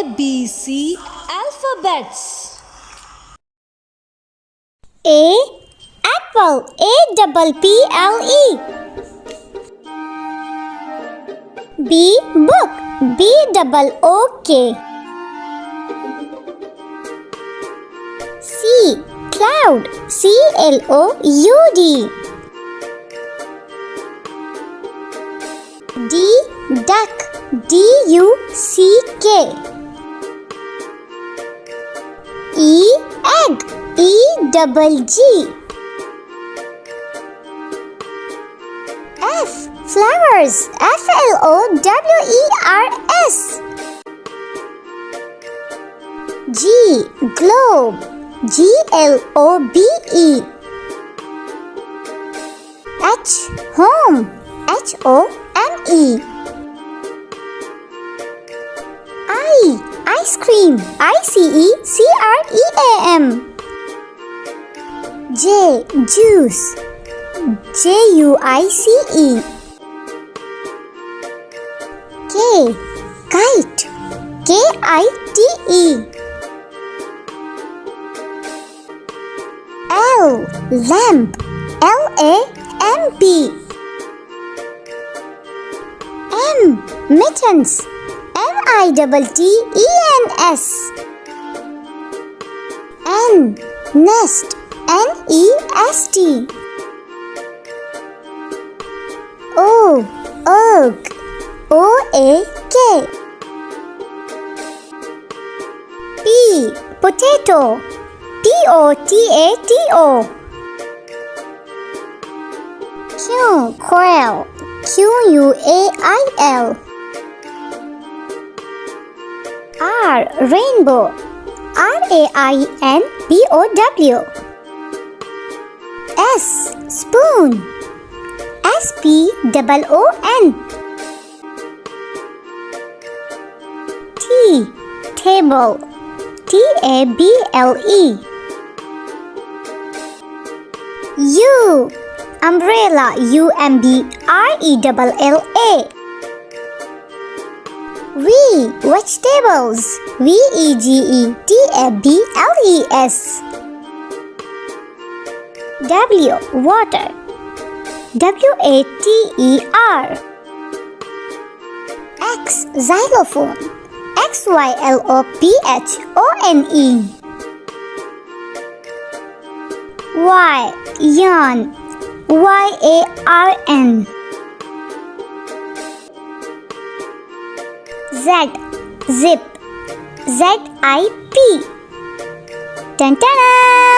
ABC alphabets. A. Apple. APPLE. B. Book. BOOK. C. Cloud. CLOUD. D. Duck. DUCK. E. Egg. EGG. F. Flowers. FLOWERS. G. Globe. GLOBE. H. Home. HOME. I. Ice cream. ICECREAM. J. Juice. JUICE. K. Kite. KITE. L. Lamp. LAMP. M. Mittens. MITTENS. N. Nest. NEST. O. Oak. OAK. P. Potato. POTATO. Q. Quail. QUAIL. R. Rainbow. RAINBOW. S. Spoon. SPOON. T. Table. TABLE. U. Umbrella. UMBRELLA. V. Vegetables. VEGETABLES. W. Water. WATER. X. Xylophone. XYLOPHONE. Y. Yarn. YARN. Z. Zip. ZIP. Dun-dun-dun!